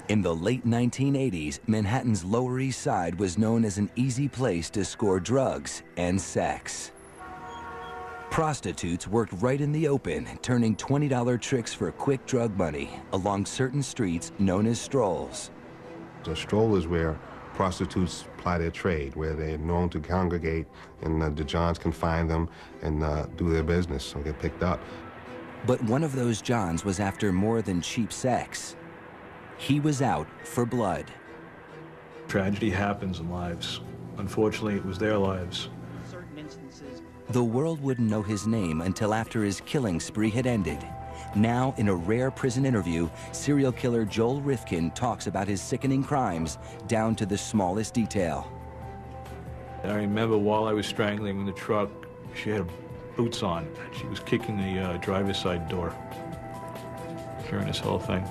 In the late 1980s, Manhattan's Lower East Side was known as an easy place to score drugs and sex. Prostitutes worked right in the open, turning $20 tricks for quick drug money along certain streets known as strolls. A stroll is where prostitutes ply their trade, where they're known to congregate, and the Johns can find them and do their business or get picked up. But one of those Johns was after more than cheap sex. He was out for blood. Tragedy happens in lives. Unfortunately, it was their lives. The world wouldn't know his name until after his killing spree had ended. Now, in a rare prison interview, serial killer Joel Rifkin talks about his sickening crimes down to the smallest detail. I remember while I was strangling in the truck, she had boots on. She was kicking the driver's side door, hearing this whole thing.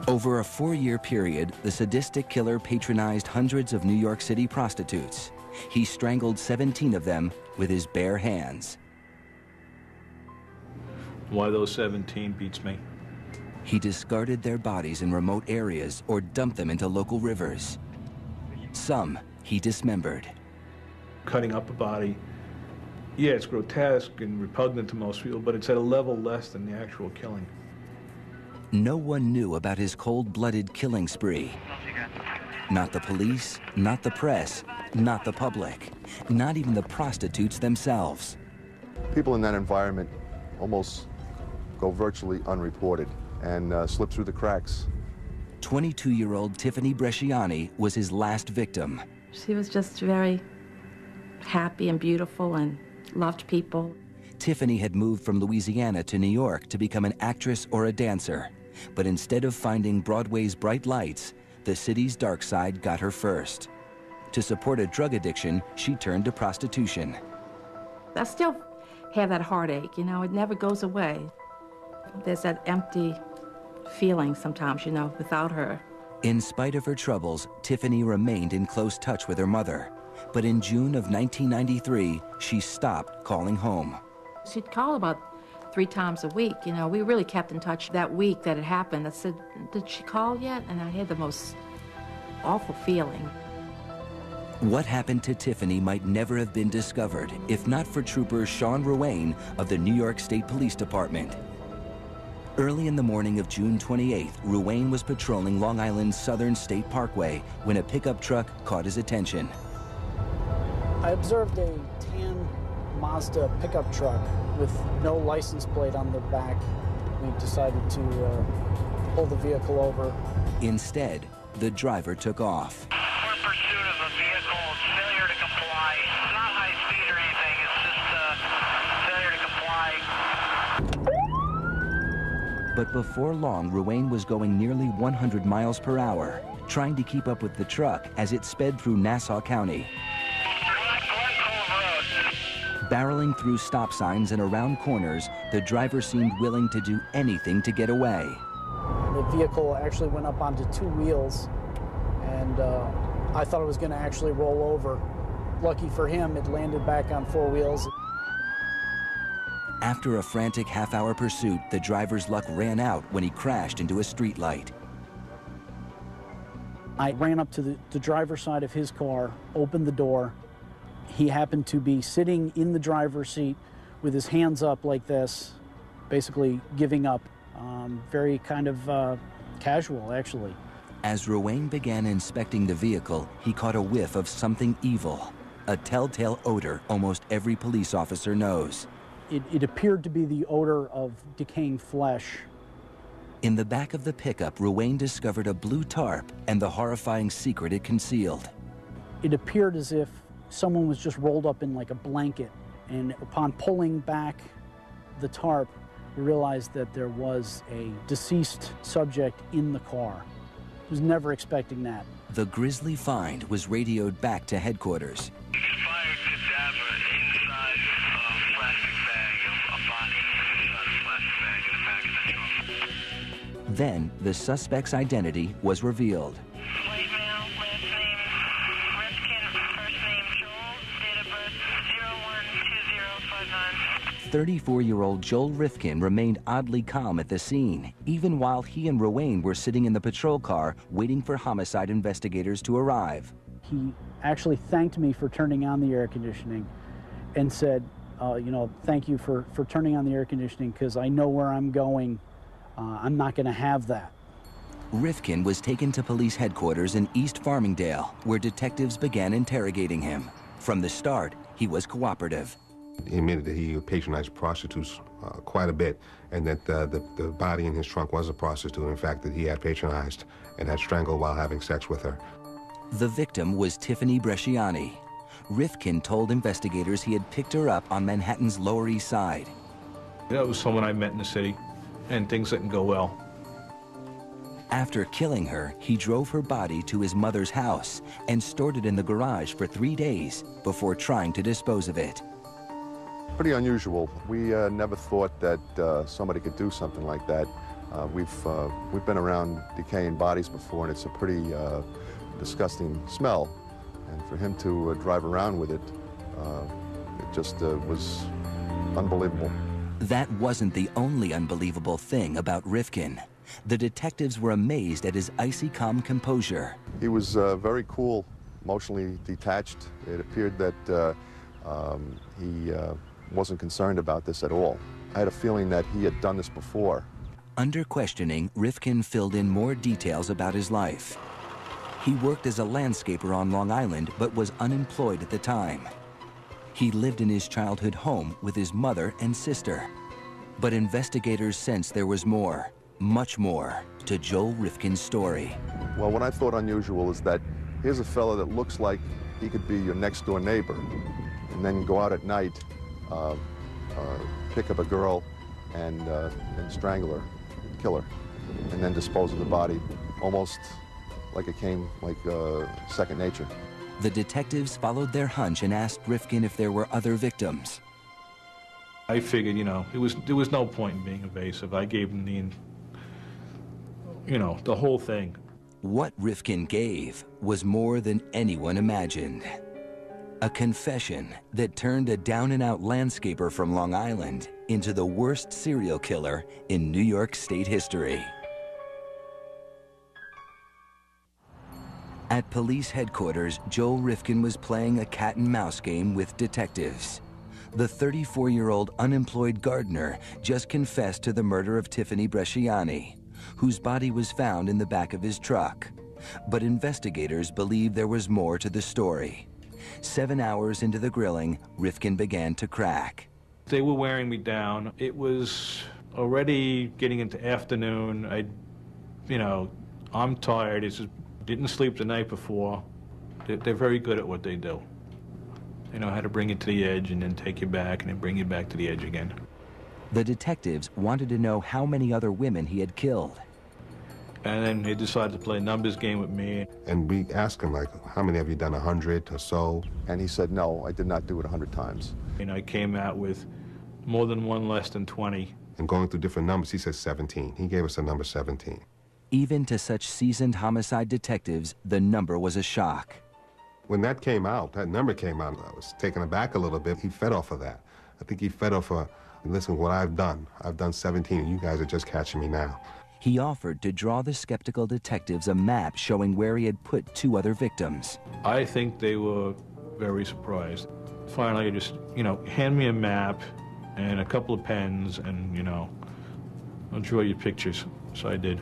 Over a 4-year period, the sadistic killer patronized hundreds of New York City prostitutes. He strangled 17 of them with his bare hands. Why those 17 beats me. He discarded their bodies in remote areas or dumped them into local rivers. Some he dismembered. Cutting up a body, yeah, it's grotesque and repugnant to most people, but it's at a level less than the actual killing. No one knew about his cold-blooded killing spree. Not the police, not the press, not the public, not even the prostitutes themselves. People in that environment almost go virtually unreported and slip through the cracks. 22-year-old Tiffany Bresciani was his last victim. She was just very happy and beautiful and loved people. Tiffany had moved from Louisiana to New York to become an actress or a dancer. But instead of finding Broadway's bright lights, the city's dark side got her first. To support a drug addiction, she turned to prostitution. I still have that heartache, you know, it never goes away. There's that empty feeling sometimes, you know, without her. In spite of her troubles, Tiffany remained in close touch with her mother. But in June of 1993, she stopped calling home. She'd call about 3 times a week, you know. We really kept in touch that week that it happened. I said, did she call yet? And I had the most awful feeling. What happened to Tiffany might never have been discovered if not for Trooper Sean Ruane of the New York State Police Department. Early in the morning of June 28th, Ruane was patrolling Long Island's Southern State Parkway when a pickup truck caught his attention. I observed a tan Mazda pickup truck with no license plate on the back. We decided to pull the vehicle over. Instead, the driver took off. We're in pursuit of a vehicle, failure to comply. It's not high speed or anything, it's just failure to comply. But before long, Ruane was going nearly 100 miles per hour, trying to keep up with the truck as it sped through Nassau County. Barreling through stop signs and around corners, the driver seemed willing to do anything to get away. The vehicle actually went up onto 2 wheels, and I thought it was going to actually roll over. Lucky for him, it landed back on 4 wheels. After a frantic half-hour pursuit, the driver's luck ran out when he crashed into a streetlight. I ran up to the driver's side of his car, opened the door. He happened to be sitting in the driver's seat with his hands up like this, basically giving up. Very kind of casual, actually. As Ruane began inspecting the vehicle, he caught a whiff of something evil, a telltale odor almost every police officer knows. It appeared to be the odor of decaying flesh. In the back of the pickup, Ruane discovered a blue tarp and the horrifying secret it concealed. It appeared as if someone was just rolled up in like a blanket, and upon pulling back the tarp, we realized that there was a deceased subject in the car. I was never expecting that. The grisly find was radioed back to headquarters. We can find a cadaver inside a plastic bag, a body inside a plastic bag in the back of the trunk. Then the suspect's identity was revealed. White male, last name Rifkin, first name Joel, date of birth 012059. 34-year-old Joel Rifkin remained oddly calm at the scene, even while he and Ruane were sitting in the patrol car waiting for homicide investigators to arrive. He actually thanked me for turning on the air conditioning and said, you know, thank you for turning on the air conditioning because I know where I'm going. I'm not going to have that. Rifkin was taken to police headquarters in East Farmingdale, where detectives began interrogating him. From the start, he was cooperative. He admitted that he patronized prostitutes quite a bit, and that the body in his trunk was a prostitute, in fact, that he had patronized and had strangled while having sex with her. The victim was Tiffany Bresciani. Rifkin told investigators he had picked her up on Manhattan's Lower East Side. That was someone I met in the city, and things didn't go well. After killing her, he drove her body to his mother's house and stored it in the garage for 3 days before trying to dispose of it. Pretty unusual. We never thought that somebody could do something like that. We've been around decaying bodies before, and it's a pretty disgusting smell. And for him to drive around with it, it just was unbelievable. That wasn't the only unbelievable thing about Rifkin. The detectives were amazed at his icy calm composure. He was very cool, emotionally detached. It appeared that he wasn't concerned about this at all. I had a feeling that he had done this before. Under questioning, Rifkin filled in more details about his life. He worked as a landscaper on Long Island, but was unemployed at the time. He lived in his childhood home with his mother and sister. But investigators sensed there was more, much more, to Joel Rifkin's story. Well, what I thought unusual is that here's a fella that looks like he could be your next door neighbor, and then go out at night, pick up a girl and strangle her, kill her, and then dispose of the body, almost like it came like second nature. The detectives followed their hunch and asked Rifkin if there were other victims. I figured, you know, there was no point in being evasive. I gave him the whole thing. What Rifkin gave was more than anyone imagined. A confession that turned a down-and-out landscaper from Long Island into the worst serial killer in New York State history. At police headquarters, Joel Rifkin was playing a cat-and-mouse game with detectives. The 34-year-old unemployed gardener just confessed to the murder of Tiffany Bresciani, whose body was found in the back of his truck. But investigators believe there was more to the story. 7 hours into the grilling, Rifkin began to crack. They were wearing me down. It was already getting into afternoon. I'm tired. Didn't sleep the night before. They're very good at what they do. They know how to bring you to the edge and then take you back and then bring you back to the edge again. The detectives wanted to know how many other women he had killed. And then they decided to play a numbers game with me. And we asked him, like, how many have you done, 100 or so? And he said, no, I did not do it 100 times. And I came out with more than one, less than 20. And going through different numbers, he said 17. He gave us the number 17. Even to such seasoned homicide detectives, the number was a shock. When that number came out, I was taken aback a little bit. He fed off of that. I think he fed off of, listen, what I've done 17, and you guys are just catching me now. He offered to draw the skeptical detectives a map showing where he had put 2 other victims. I think they were very surprised. Finally, just, hand me a map and a couple of pens and, I'll draw you pictures. So I did.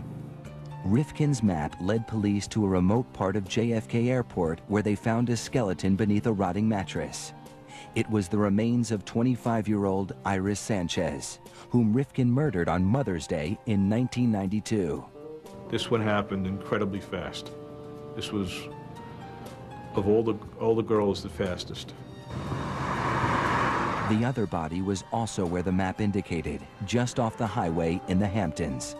Rifkin's map led police to a remote part of JFK Airport where they found a skeleton beneath a rotting mattress. It was the remains of 25-year-old Iris Sanchez, whom Rifkin murdered on Mother's Day in 1992. This one happened incredibly fast. This was, of all the girls, the fastest. The other body was also where the map indicated, just off the highway in the Hamptons.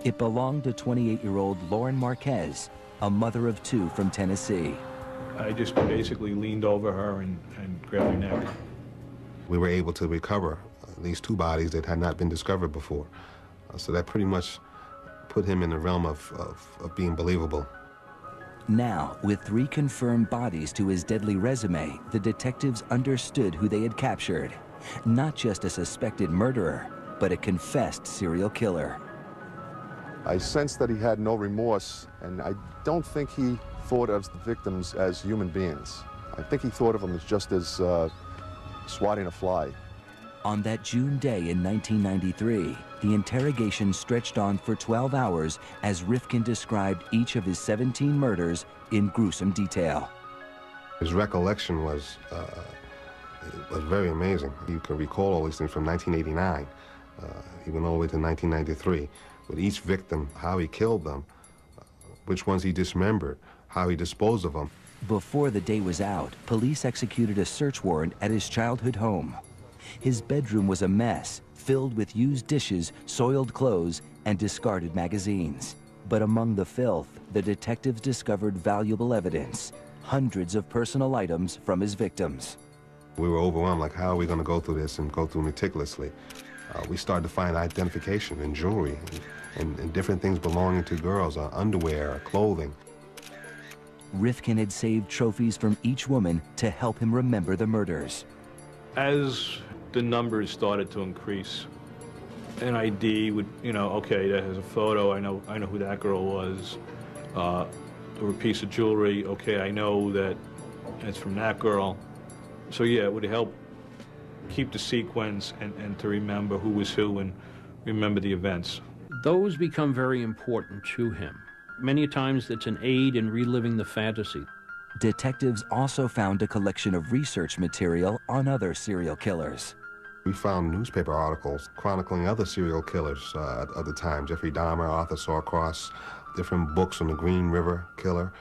It belonged to 28-year-old Lauren Marquez, a mother of 2 from Tennessee. I just basically leaned over her and grabbed her neck. We were able to recover these 2 bodies that had not been discovered before. So that pretty much put him in the realm of being believable. Now, with 3 confirmed bodies to his deadly resume, the detectives understood who they had captured. Not just a suspected murderer, but a confessed serial killer. I sensed that he had no remorse, and I don't think he thought of the victims as human beings. I think he thought of them as just as swatting a fly. On that June day in 1993, the interrogation stretched on for 12 hours as Rifkin described each of his 17 murders in gruesome detail. His recollection was very amazing. You can recall all these things from 1989, even all the way to 1993, with each victim, how he killed them, which ones he dismembered, how he disposed of them. Before the day was out, police executed a search warrant at his childhood home. His bedroom was a mess, filled with used dishes, soiled clothes, and discarded magazines. But among the filth, the detectives discovered valuable evidence, hundreds of personal items from his victims. We were overwhelmed, like, how are we going to go through this and go through meticulously? We started to find identification and jewelry and different things belonging to girls, underwear, clothing. Rifkin had saved trophies from each woman to help him remember the murders. As the numbers started to increase, an ID would, okay, that has a photo, I know who that girl was, or a piece of jewelry, okay, I know that it's from that girl. So yeah, it would help keep the sequence and to remember who was who and remember the events. Those become very important to him. Many times it's an aid in reliving the fantasy. Detectives also found a collection of research material on other serial killers. We found newspaper articles chronicling other serial killers at the time, Jeffrey Dahmer, Arthur Sawcross, different books on the Green River Killer.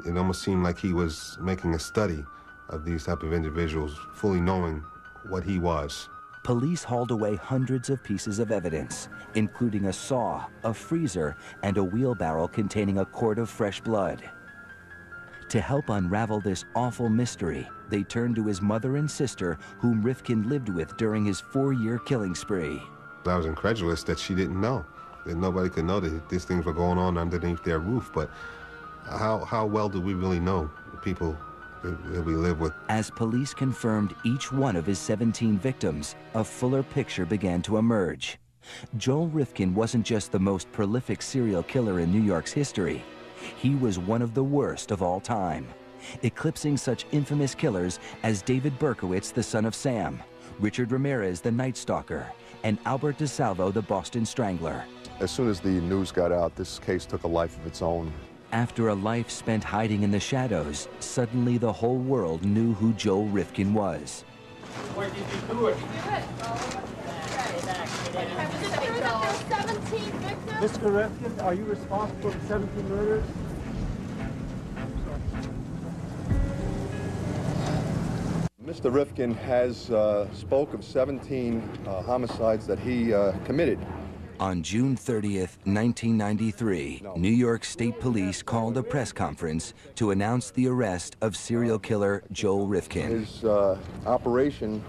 It almost seemed like he was making a study of these type of individuals, fully knowing what he was. Police hauled away hundreds of pieces of evidence, including a saw, a freezer, and a wheelbarrow containing a quart of fresh blood. To help unravel this awful mystery, they turned to his mother and sister, whom Rifkin lived with during his 4-year killing spree. I was incredulous that she didn't know, that nobody could know that these things were going on underneath their roof. But how well do we really know the people that we live with? As police confirmed each one of his 17 victims, a fuller picture began to emerge. Joel Rifkin wasn't just the most prolific serial killer in New York's history. He was one of the worst of all time, eclipsing such infamous killers as David Berkowitz, the son of Sam, Richard Ramirez, the Night Stalker, and Albert DeSalvo, the Boston Strangler. As soon as the news got out, this case took a life of its own. After a life spent hiding in the shadows, suddenly the whole world knew who Joel Rifkin was. Where did you do it? Mr. Rifkin, are you responsible for 17 murders? Mr. Rifkin has spoke of 17 homicides that he committed. On June 30th, 1993, New York State Police called a press conference to announce the arrest of serial killer Joel Rifkin. His operation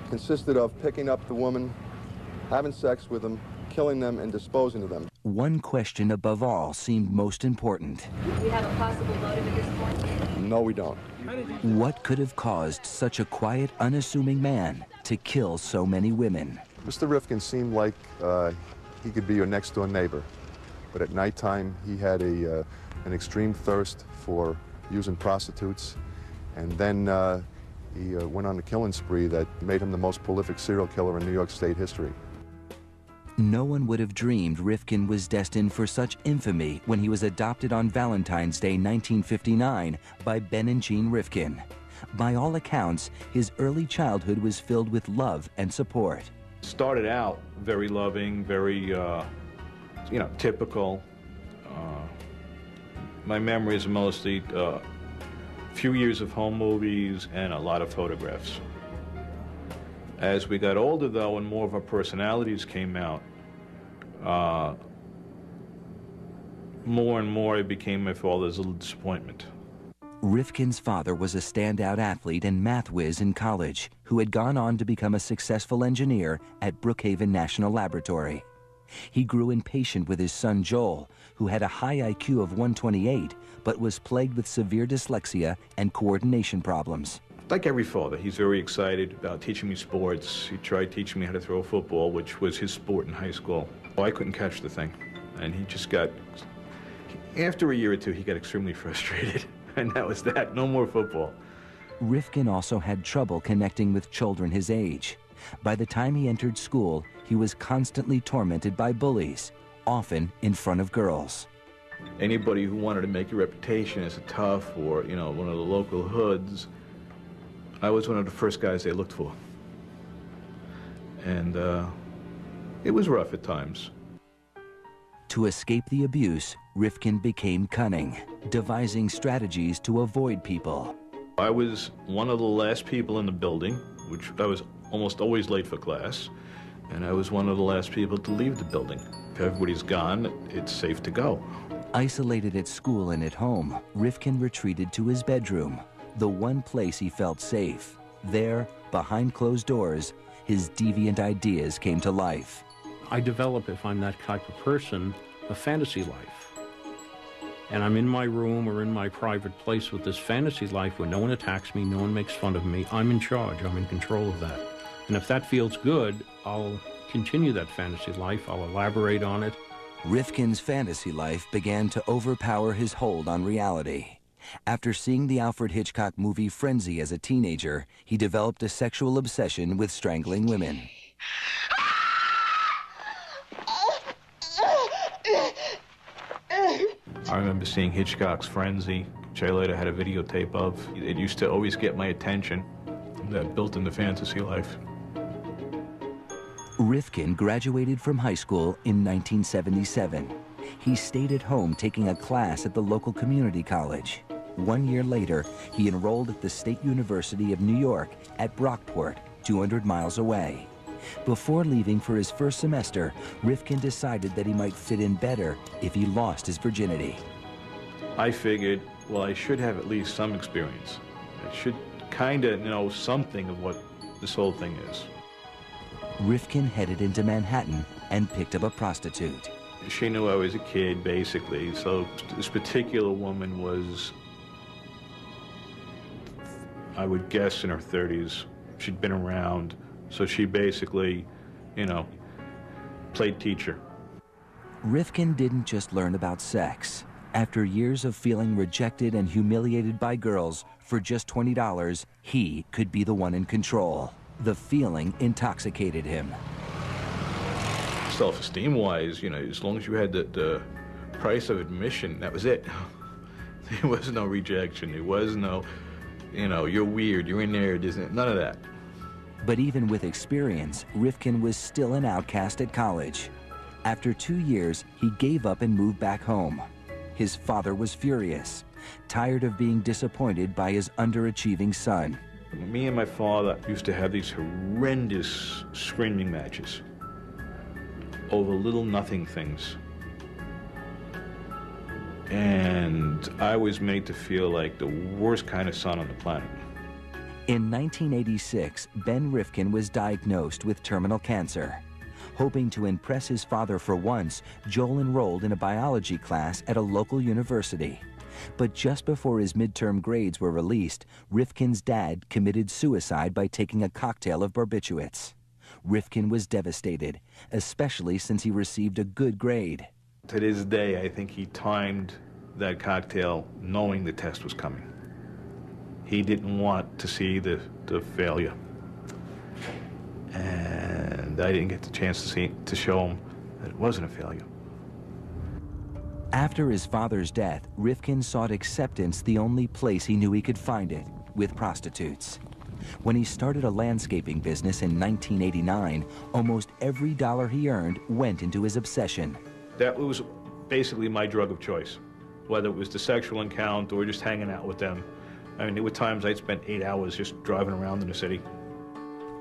consisted of picking up the woman, having sex with them, killing them, and disposing of them. One question above all seemed most important. Do we have a possible motive at this point? No, we don't. What could have caused such a quiet, unassuming man to kill so many women? Mr. Rifkin seemed like he could be your next-door neighbor, but at nighttime he had an extreme thirst for using prostitutes, and then he went on a killing spree that made him the most prolific serial killer in New York State history. No one would have dreamed Rifkin was destined for such infamy when he was adopted on Valentine's Day 1959 by Ben and Jean Rifkin. By all accounts, his early childhood was filled with love and support. Started out very loving, very, typical. My memory is mostly a few years of home movies and a lot of photographs. As we got older, though, and more of our personalities came out, more and more it became my father's little disappointment. Rifkin's father was a standout athlete and math whiz in college who had gone on to become a successful engineer at Brookhaven National Laboratory. He grew impatient with his son Joel, who had a high IQ of 128, but was plagued with severe dyslexia and coordination problems. Like every father, he's very excited about teaching me sports. He tried teaching me how to throw a football, which was his sport in high school. Well, I couldn't catch the thing. And he just got, after a year or two, he got extremely frustrated. And that was that, no more football. Rifkin also had trouble connecting with children his age. By the time he entered school, he was constantly tormented by bullies, often in front of girls. Anybody who wanted to make a reputation as a tough or, you know, one of the local hoods, I was one of the first guys they looked for. And it was rough at times. To escape the abuse, Rifkin became cunning, devising strategies to avoid people. I was one of the last people in the building, which I was almost always late for class, and I was one of the last people to leave the building. If everybody's gone, it's safe to go. Isolated at school and at home, Rifkin retreated to his bedroom, the one place he felt safe. There, behind closed doors, his deviant ideas came to life. I develop, if I'm that type of person, a fantasy life. And I'm in my room or in my private place with this fantasy life where no one attacks me, no one makes fun of me. I'm in charge, I'm in control of that. And if that feels good, I'll continue that fantasy life, I'll elaborate on it. Rifkin's fantasy life began to overpower his hold on reality. After seeing the Alfred Hitchcock movie Frenzy as a teenager, he developed a sexual obsession with strangling women. I remember seeing Hitchcock's Frenzy, which I later had a videotape of. It used to always get my attention. That built into fantasy life. Rifkin graduated from high school in 1977. He stayed at home taking a class at the local community college. 1 year later, he enrolled at the State University of New York at Brockport, 200 miles away. Before leaving for his first semester, Rifkin decided that he might fit in better if he lost his virginity. I figured, well, I should have at least some experience. I should kind of know something of what this whole thing is. Rifkin headed into Manhattan and picked up a prostitute. She knew I was a kid, basically, so this particular woman was, I would guess, in her 30s. She'd been around, so she basically, you know, played teacher. Rifkin didn't just learn about sex. After years of feeling rejected and humiliated by girls, for just $20, he could be the one in control. The feeling intoxicated him. Self-esteem-wise, you know, as long as you had the price of admission, that was it. There was no rejection. There was no, you know, you're weird, you're in there, none of that. But even with experience, Rifkin was still an outcast at college. After 2 years, he gave up and moved back home. His father was furious, tired of being disappointed by his underachieving son. Me and my father used to have these horrendous screaming matches over little nothing things. And I was made to feel like the worst kind of son on the planet. In 1986, Ben Rifkin was diagnosed with terminal cancer. Hoping to impress his father for once, Joel enrolled in a biology class at a local university. But just before his midterm grades were released, Rifkin's dad committed suicide by taking a cocktail of barbiturates. Rifkin was devastated, especially since he received a good grade. To this day, I think he timed that cocktail knowing the test was coming. He didn't want to see the failure. And I didn't get the chance to show him that it wasn't a failure. After his father's death, Rifkin sought acceptance the only place he knew he could find it, with prostitutes. When he started a landscaping business in 1989, almost every dollar he earned went into his obsession. That was basically my drug of choice, whether it was the sexual encounter or just hanging out with them. I mean, there were times I'd spent 8 hours just driving around in the city.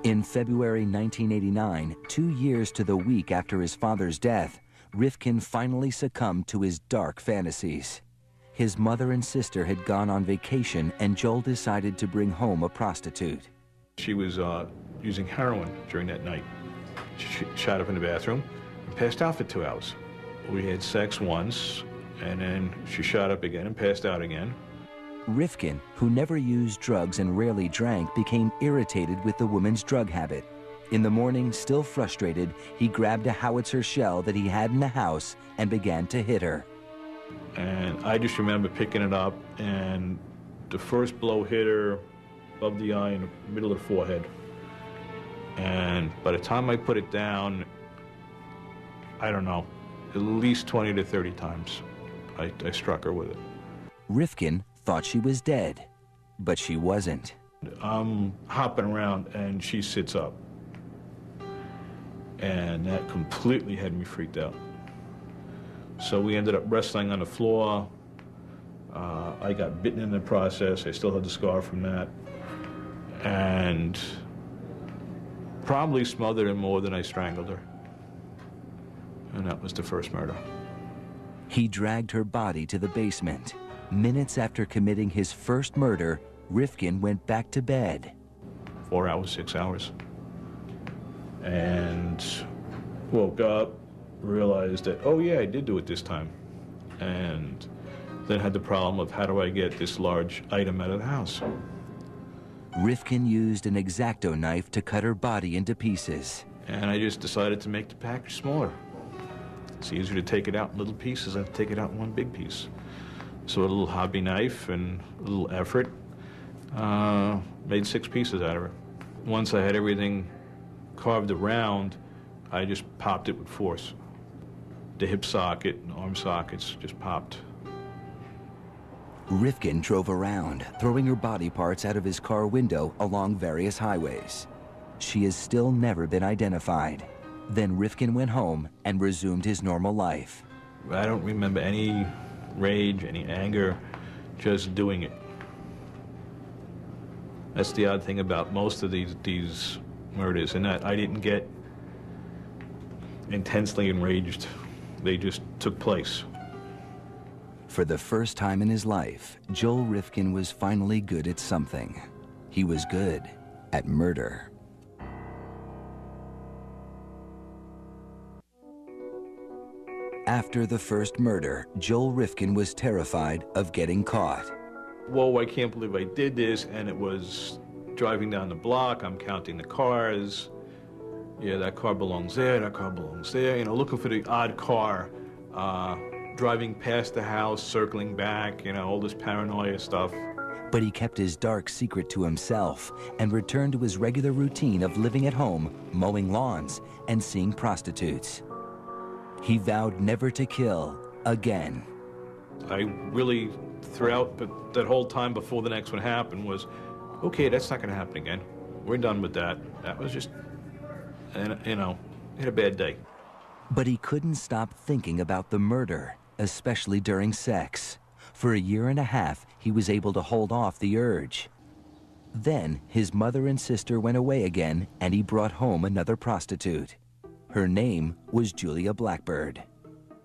In February 1989, 2 years to the week after his father's death, Rifkin finally succumbed to his dark fantasies. His mother and sister had gone on vacation, and Joel decided to bring home a prostitute. She was using heroin during that night. She shot up in the bathroom and passed out for 2 hours. We had sex once, and then she shot up again and passed out again. Rifkin, who never used drugs and rarely drank, became irritated with the woman's drug habit. In the morning, still frustrated, he grabbed a howitzer shell that he had in the house and began to hit her. And I just remember picking it up, and the first blow hit her above the eye in the middle of the forehead. And by the time I put it down, I don't know, at least 20 to 30 times I struck her with it. Rifkin thought she was dead, but she wasn't. I'm hopping around, and she sits up. And that completely had me freaked out. So we ended up wrestling on the floor. I got bitten in the process. I still had the scar from that. And probably smothered her more than I strangled her. And that was the first murder. He dragged her body to the basement. Minutes after committing his first murder, Rifkin went back to bed. 4 hours, 6 hours. And woke up, realized that, oh yeah, I did do it this time. And then had the problem of how do I get this large item out of the house? Rifkin used an X-Acto knife to cut her body into pieces. And I just decided to make the package smaller. It's easier to take it out in little pieces than to take it out in one big piece. So a little hobby knife and a little effort, made 6 pieces out of it. Once I had everything carved around, I just popped it with force. The hip socket and arm sockets just popped. Rifkin drove around, throwing her body parts out of his car window along various highways. She has still never been identified. Then Rifkin went home and resumed his normal life. I don't remember any rage, any anger, just doing it. That's the odd thing about most of these murders, in that I didn't get intensely enraged. They just took place. For the first time in his life, Joel Rifkin was finally good at something. He was good at murder. After the first murder, Joel Rifkin was terrified of getting caught. Whoa, I can't believe I did this, and it was driving down the block, I'm counting the cars. Yeah, that car belongs there, that car belongs there. You know, looking for the odd car, driving past the house, circling back, you know, all this paranoia stuff. But he kept his dark secret to himself and returned to his regular routine of living at home, mowing lawns, and seeing prostitutes. He vowed never to kill again. I really, throughout that whole time before the next one happened, was, okay, that's not going to happen again. We're done with that. That was just, you know, had a bad day. But he couldn't stop thinking about the murder, especially during sex. For 1.5 years, he was able to hold off the urge. Then his mother and sister went away again, and he brought home another prostitute. Her name was Julia Blackbird.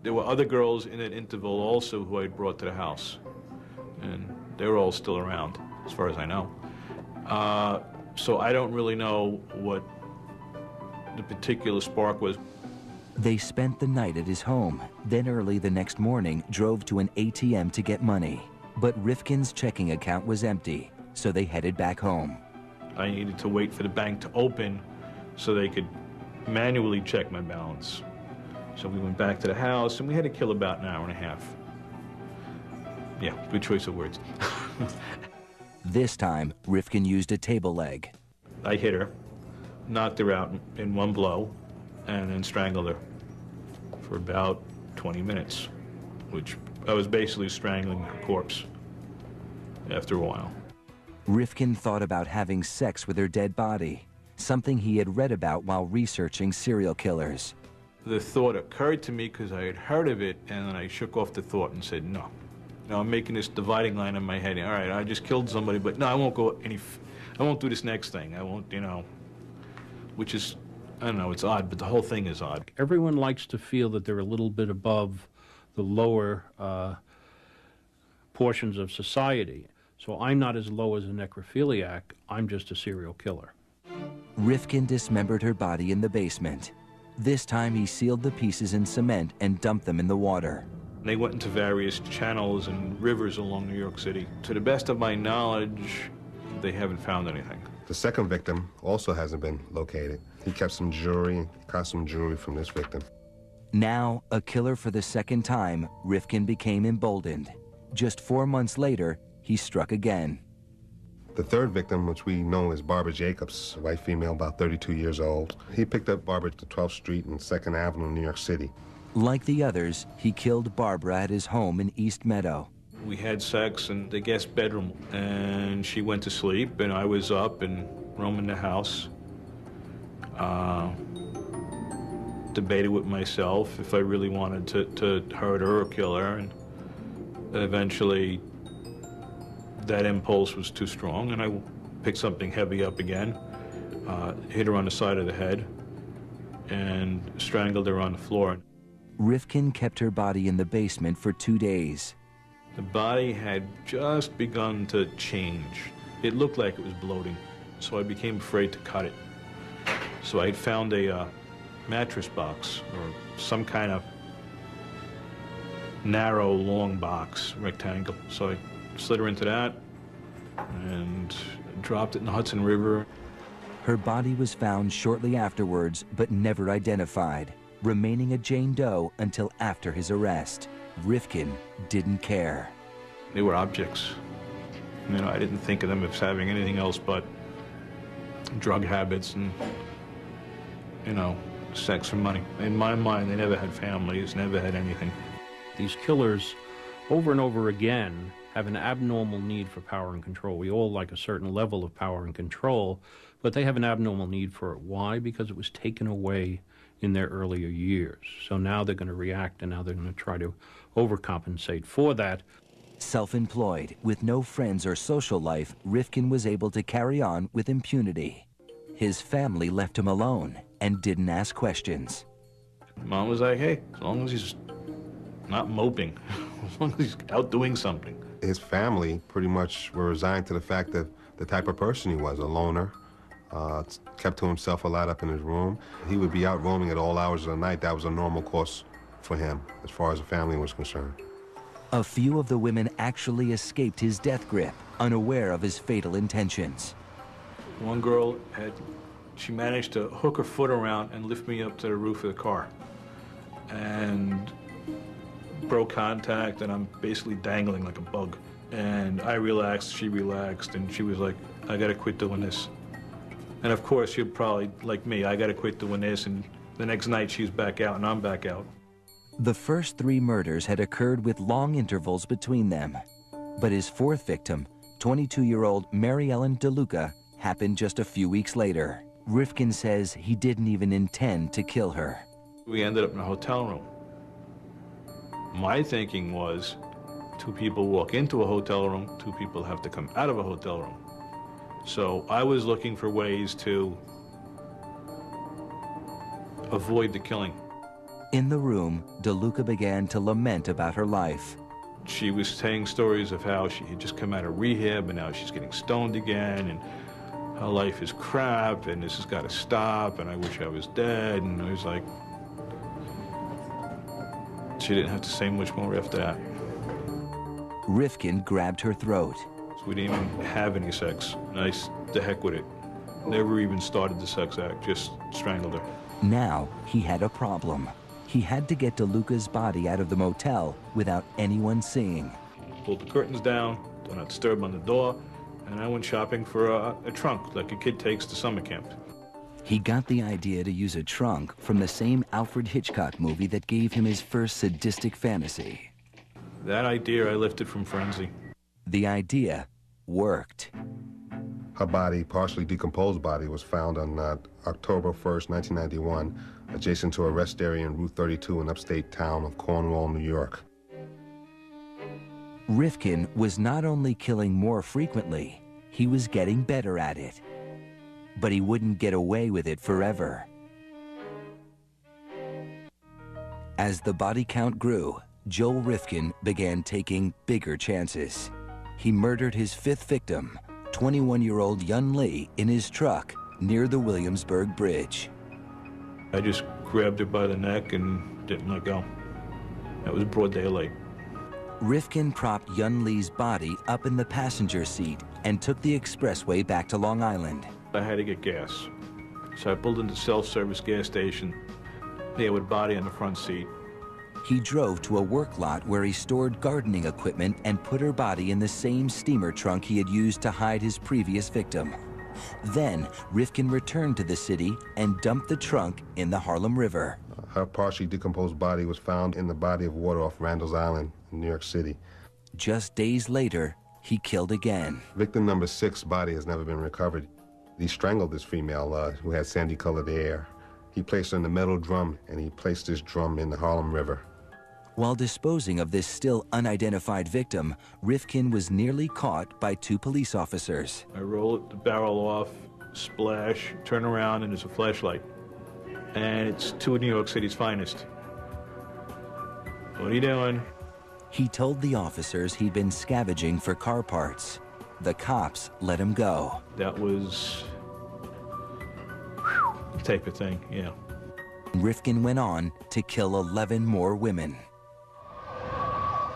There were other girls in that interval also who I'd brought to the house, and they were all still around, as far as I know. So I don't really know what the particular spark was. They spent the night at his home, then early the next morning drove to an ATM to get money. But Rifkin's checking account was empty, so they headed back home. I needed to wait for the bank to open so they could manually check my balance. So we went back to the house, and we had to kill about 1.5 hours. Yeah, good choice of words. This time, Rifkin used a table leg. I hit her, knocked her out in one blow, and then strangled her for about 20 minutes, which I was basically strangling her corpse after a while. Rifkin thought about having sex with her dead body, something he had read about while researching serial killers. The thought occurred to me because I had heard of it, and then I shook off the thought and said, no. Now I'm making this dividing line in my head. All right, I just killed somebody, but no, I won't do this next thing. I won't, you know, which is, I don't know, it's odd, but the whole thing is odd. Everyone likes to feel that they're a little bit above the lower portions of society. So I'm not as low as a necrophiliac, I'm just a serial killer. Rifkin dismembered her body in the basement. This time he sealed the pieces in cement and dumped them in the water. They went into various channels and rivers along New York City. To the best of my knowledge, they haven't found anything. The second victim also hasn't been located. He kept some jewelry, costume jewelry from this victim. Now, a killer for the second time, Rifkin became emboldened. Just 4 months later, he struck again. The third victim, which we know as Barbara Jacobs, a white female about 32 years old, he picked up Barbara at 12th Street and 2nd Avenue in New York City. Like the others, he killed Barbara at his home in East Meadow. We had sex in the guest bedroom, and she went to sleep, and I was up and roaming the house. Debated with myself if I really wanted to hurt her or kill her, and eventually that impulse was too strong, and I picked something heavy up again, hit her on the side of the head, and strangled her on the floor. Rifkin kept her body in the basement for 2 days. The body had just begun to change. It looked like it was bloating, so I became afraid to cut it. So I found a mattress box, or some kind of narrow, long box, rectangle. So I slid her into that and dropped it in the Hudson River. Her body was found shortly afterwards, but never identified, remaining a Jane Doe until after his arrest. Rifkin didn't care. They were objects. You know, I didn't think of them as having anything else but drug habits and, you know, sex for money. In my mind, they never had families, never had anything. These killers, over and over again, have an abnormal need for power and control. We all like a certain level of power and control, but they have an abnormal need for it. Why? Because it was taken away in their earlier years. So now they're going to react, and now they're going to try to overcompensate for that. Self-employed, with no friends or social life, Rifkin was able to carry on with impunity. His family left him alone and didn't ask questions. Mom was like, hey, as long as he's not moping, as long as he's out doing something. His family pretty much were resigned to the fact that the type of person he was, a loner, kept to himself a lot up in his room. He would be out roaming at all hours of the night. That was a normal course for him, as far as the family was concerned. A few of the women actually escaped his death grip, unaware of his fatal intentions. One girl she managed to hook her foot around and lift me up to the roof of the car. And broke contact, and I'm basically dangling like a bug. And I relaxed, she relaxed, and she was like, I gotta quit doing this. And of course, she'll probably, like me, I gotta quit doing this, and the next night she's back out and I'm back out. The first 3 murders had occurred with long intervals between them. But his 4th victim, 22-year-old Mary Ellen DeLuca, happened just a few weeks later. Rifkin says he didn't even intend to kill her. We ended up in a hotel room. My thinking was, 2 people walk into a hotel room, 2 people have to come out of a hotel room. So I was looking for ways to avoid the killing. In the room, DeLuca began to lament about her life. She was saying stories of how she had just come out of rehab and now she's getting stoned again, and her life is crap, and this has got to stop, and I wish I was dead. And I was like, she didn't have to say much more after that. Rifkin grabbed her throat. So we didn't even have any sex. Nice, the heck with it. Never even started the sex act, just strangled her. Now he had a problem. He had to get DeLuca's body out of the motel without anyone seeing. Pulled the curtains down, do not disturb on the door, and I went shopping for a trunk like a kid takes to summer camp. He got the idea to use a trunk from the same Alfred Hitchcock movie that gave him his first sadistic fantasy. That idea I lifted from Frenzy. The idea worked. Her body, partially decomposed body, was found on October 1st, 1991, adjacent to a rest area in Route 32 in upstate town of Cornwall, New York. Rifkin was not only killing more frequently, he was getting better at it. But he wouldn't get away with it forever. As the body count grew, Joel Rifkin began taking bigger chances. He murdered his 5th victim, 21-year-old Yun Lee, in his truck near the Williamsburg Bridge. I just grabbed her by the neck and didn't let go. It was broad daylight. Rifkin propped Yun Lee's body up in the passenger seat and took the expressway back to Long Island. I had to get gas. So I pulled into the self-service gas station there with body on the front seat. He drove to a work lot where he stored gardening equipment and put her body in the same steamer trunk he had used to hide his previous victim. Then, Rifkin returned to the city and dumped the trunk in the Harlem River. Her partially decomposed body was found in the body of water off Randall's Island in New York City. Just days later, he killed again. Victim number 6's body has never been recovered. He strangled this female who had sandy-colored hair. He placed her in the metal drum, and he placed this drum in the Harlem River. While disposing of this still unidentified victim, Rifkin was nearly caught by 2 police officers. I roll the barrel off, splash, turn around, and there's a flashlight. And it's 2 of New York City's finest. What are you doing? He told the officers he'd been scavenging for car parts. The cops let him go. That was the type of thing, yeah. Rifkin went on to kill 11 more women.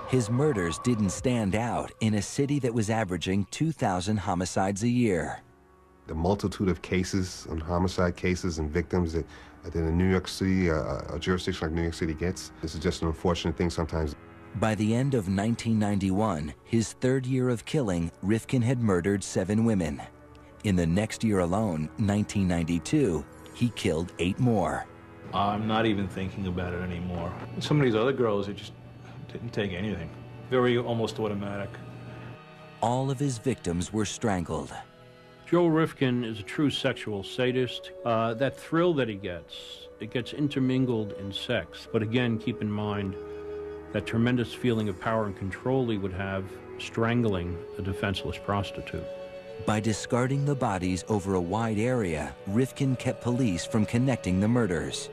His murders didn't stand out in a city that was averaging 2,000 homicides a year. The multitude of cases and homicide cases and victims that in New York City, a jurisdiction like New York City gets, this is just an unfortunate thing sometimes. By the end of 1991, his 3rd year of killing, Rifkin had murdered 7 women. In the next year alone, 1992, he killed 8 more. I'm not even thinking about it anymore. Some of these other girls, it just didn't take anything. Very almost automatic. All of his victims were strangled. Joe Rifkin is a true sexual sadist. That thrill that he gets, it gets intermingled in sex. But again, keep in mind that tremendous feeling of power and control he would have strangling a defenseless prostitute. By discarding the bodies over a wide area, Rifkin kept police from connecting the murders.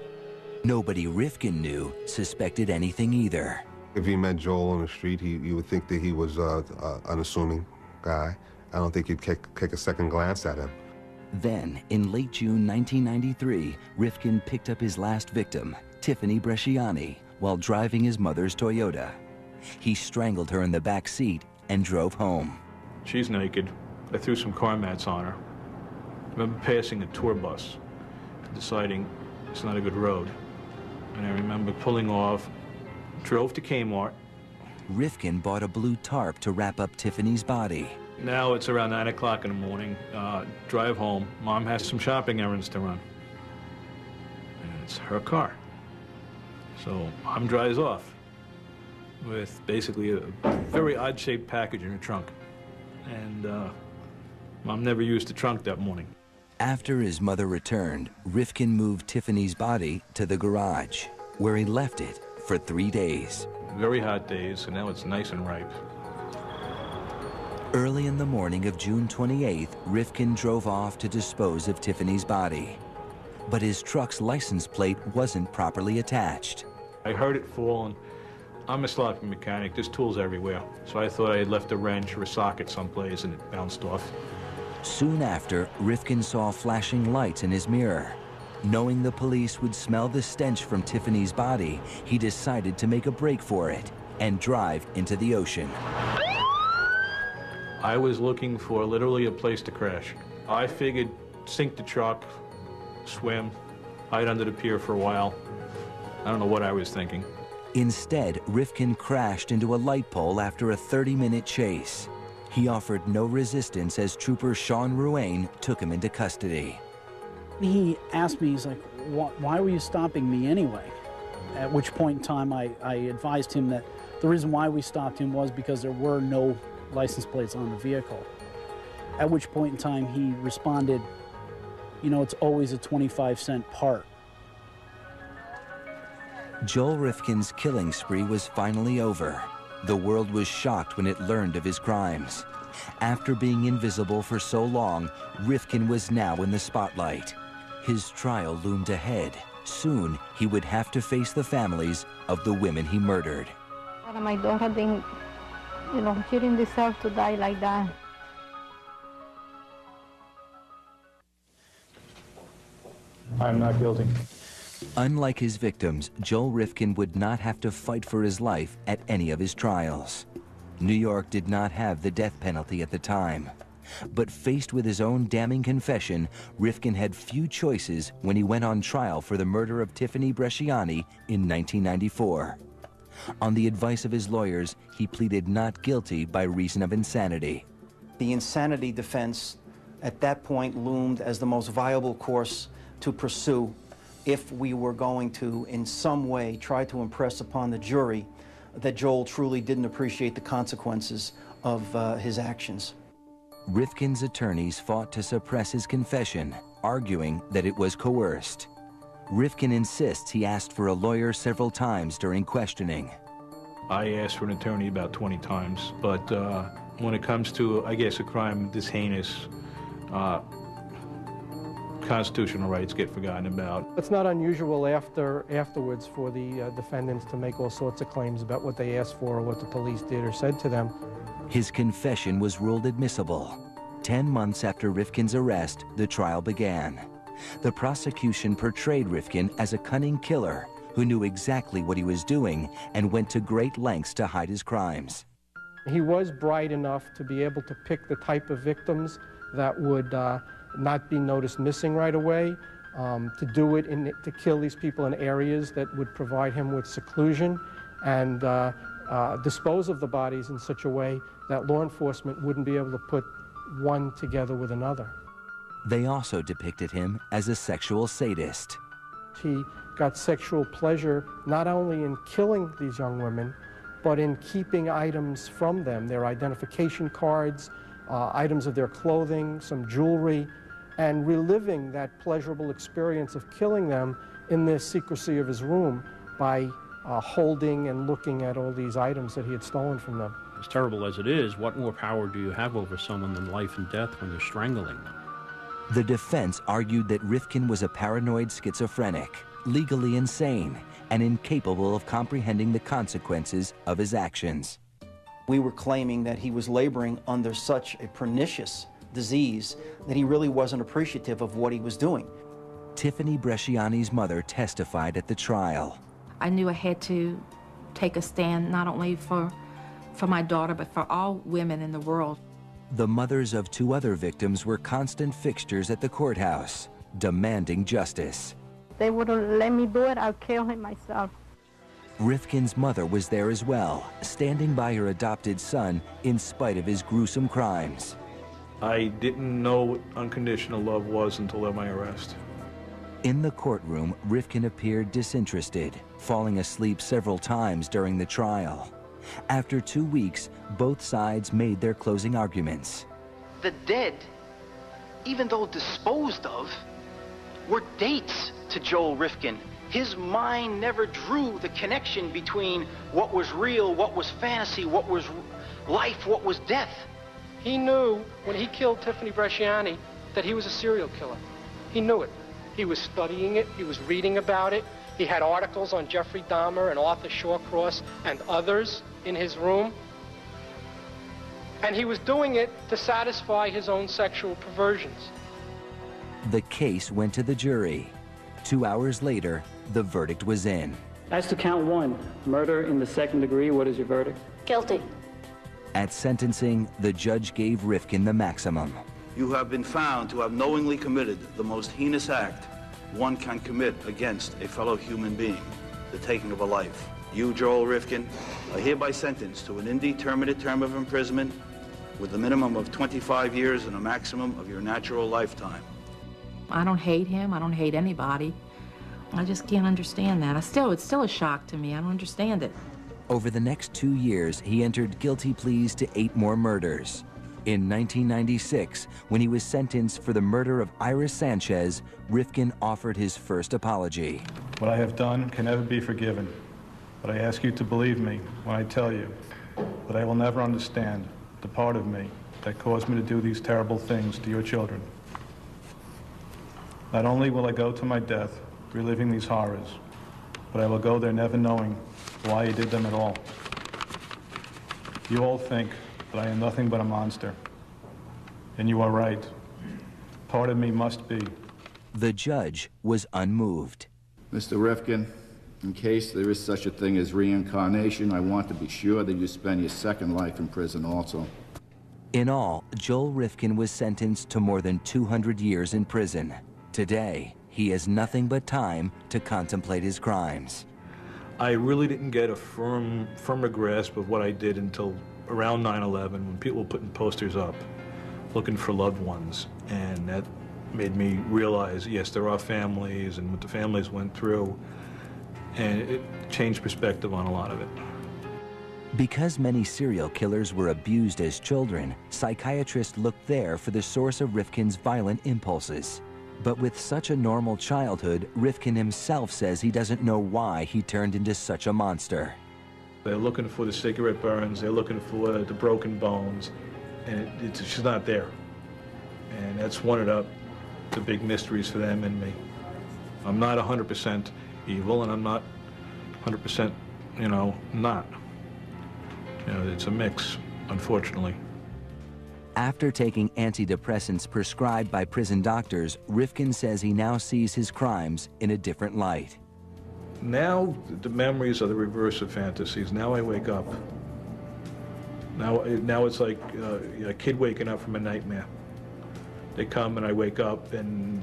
Nobody Rifkin knew suspected anything either. If you met Joel on the street, you would think that he was an unassuming guy. I don't think you'd take a second glance at him. Then, in late June 1993, Rifkin picked up his last victim, Tiffany Bresciani, while driving his mother's Toyota. He strangled her in the back seat and drove home. She's naked. I threw some car mats on her. I remember passing a tour bus, deciding it's not a good road. And I remember pulling off, drove to Kmart. Rifkin bought a blue tarp to wrap up Tiffany's body. Now it's around 9 o'clock in the morning. Drive home. Mom has some shopping errands to run. And it's her car. So Mom drives off with basically a very odd-shaped package in her trunk. And Mom never used the trunk that morning. After his mother returned, Rifkin moved Tiffany's body to the garage, where he left it for 3 days. Very hot days, and now it's nice and ripe. Early in the morning of June 28th, Rifkin drove off to dispose of Tiffany's body. But his truck's license plate wasn't properly attached. I heard it fall, and I'm a sloppy mechanic. There's tools everywhere. So I thought I had left a wrench or a socket someplace, and it bounced off. Soon after, Rifkin saw flashing lights in his mirror. Knowing the police would smell the stench from Tiffany's body, he decided to make a break for it and drive into the ocean. I was looking for literally a place to crash. I figured sink the truck, swim, hide under the pier for a while. I don't know what I was thinking. Instead, Rifkin crashed into a light pole after a 30-minute chase. He offered no resistance as Trooper Sean Ruane took him into custody. He asked me, he's like, why were you stopping me anyway? At which point in time I advised him that the reason why we stopped him was because there were no license plates on the vehicle. At which point in time he responded, you know, it's always a 25-cent part. Joel Rifkin's killing spree was finally over. The world was shocked when it learned of his crimes. After being invisible for so long, Rifkin was now in the spotlight. His trial loomed ahead. Soon, he would have to face the families of the women he murdered. My daughter didn't, she didn't deserve to die like that. I'm not guilty. Unlike his victims, Joel Rifkin would not have to fight for his life at any of his trials. New York did not have the death penalty at the time. But faced with his own damning confession, Rifkin had few choices when he went on trial for the murder of Tiffany Bresciani in 1994. On the advice of his lawyers, he pleaded not guilty by reason of insanity. The insanity defense at that point loomed as the most viable course to pursue if we were going to, in some way, try to impress upon the jury that Joel truly didn't appreciate the consequences of his actions. Rifkin's attorneys fought to suppress his confession, arguing that it was coerced. Rifkin insists he asked for a lawyer several times during questioning. I asked for an attorney about 20 times, but when it comes to, I guess, a crime this heinous, constitutional rights get forgotten about. It's not unusual afterwards for the defendants to make all sorts of claims about what they asked for or what the police did or said to them. His confession was ruled admissible. 10 months after Rifkin's arrest, the trial began. The prosecution portrayed Rifkin as a cunning killer who knew exactly what he was doing and went to great lengths to hide his crimes. He was bright enough to be able to pick the type of victims that would not be noticed missing right away, to do it, to kill these people in areas that would provide him with seclusion, and dispose of the bodies in such a way that law enforcement wouldn't be able to put one together with another. They also depicted him as a sexual sadist. He got sexual pleasure not only in killing these young women, but in keeping items from them, their identification cards, items of their clothing, some jewelry, and reliving that pleasurable experience of killing them in the secrecy of his room by holding and looking at all these items that he had stolen from them. As terrible as it is, what more power do you have over someone than life and death when you're strangling them? The defense argued that Rifkin was a paranoid schizophrenic, legally insane, and incapable of comprehending the consequences of his actions. We were claiming that he was laboring under such a pernicious disease that he really wasn't appreciative of what he was doing. Tiffany Bresciani's mother testified at the trial. I knew I had to take a stand not only for my daughter, but for all women in the world. The mothers of 2 other victims were constant fixtures at the courthouse, demanding justice. They wouldn't let me do it, I'll kill him myself. Rifkin's mother was there as well, standing by her adopted son in spite of his gruesome crimes. I didn't know what unconditional love was until my arrest. In the courtroom, Rifkin appeared disinterested, falling asleep several times during the trial. After 2 weeks, both sides made their closing arguments. The dead, even though disposed of, were dates to Joel Rifkin. His mind never drew the connection between what was real, what was fantasy, what was life, what was death. He knew when he killed Tiffany Bresciani that he was a serial killer. He knew it. He was studying it. He was reading about it. He had articles on Jeffrey Dahmer and Arthur Shawcross and others in his room. And he was doing it to satisfy his own sexual perversions. The case went to the jury. 2 hours later, the verdict was in. As to count 1, murder in the 2nd degree, what is your verdict? Guilty. At sentencing, the judge gave Rifkin the maximum. You have been found to have knowingly committed the most heinous act one can commit against a fellow human being, the taking of a life. You, Joel Rifkin, are hereby sentenced to an indeterminate term of imprisonment with a minimum of 25 years and a maximum of your natural lifetime. I don't hate him. I don't hate anybody. I just can't understand that. It's still a shock to me. I don't understand it. Over the next 2 years, he entered guilty pleas to 8 more murders. In 1996, when he was sentenced for the murder of Iris Sanchez, Rifkin offered his first apology. What I have done can never be forgiven, but I ask you to believe me when I tell you that I will never understand the part of me that caused me to do these terrible things to your children. Not only will I go to my death reliving these horrors, but I will go there never knowing why I did them at all. You all think that I am nothing but a monster, and you are right. Part of me must be. The judge was unmoved. Mr. Rifkin, in case there is such a thing as reincarnation, I want to be sure that you spend your second life in prison also. In all, Joel Rifkin was sentenced to more than 200 years in prison. Today, he has nothing but time to contemplate his crimes. I really didn't get a firmer grasp of what I did until around 9/11, when people were putting posters up looking for loved ones. And that made me realize, yes, there are families and what the families went through. And it changed perspective on a lot of it. Because many serial killers were abused as children, psychiatrists looked there for the source of Rifkin's violent impulses. But with such a normal childhood, Rifkin himself says he doesn't know why he turned into such a monster. They're looking for the cigarette burns, they're looking for the broken bones, and she's not there. And that's one of the big mysteries for them and me. I'm not 100% evil, and I'm not 100%, not. It's a mix, unfortunately. After taking antidepressants prescribed by prison doctors, Rifkin says he now sees his crimes in a different light. Now the memories are the reverse of fantasies. Now I wake up. Now it's like a kid waking up from a nightmare. They come and I wake up and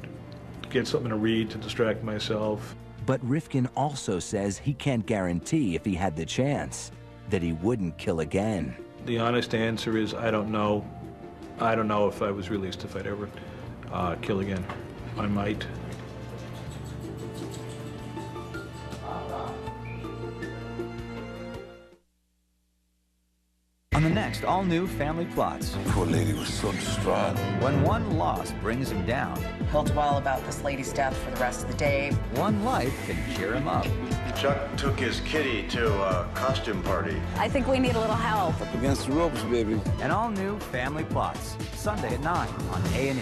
get something to read to distract myself. But Rifkin also says he can't guarantee, if he had the chance, that he wouldn't kill again. The honest answer is I don't know. I don't know if I was released if I'd ever kill again. I might. On the next all-new Family Plots. Poor lady was so distraught. When one loss brings him down. He'll dwell about this lady's death for the rest of the day. One life can cheer him up. Chuck took his kitty to a costume party. I think we need a little help. Up against the ropes, baby. An all-new Family Plots. Sunday at 9 on A&E.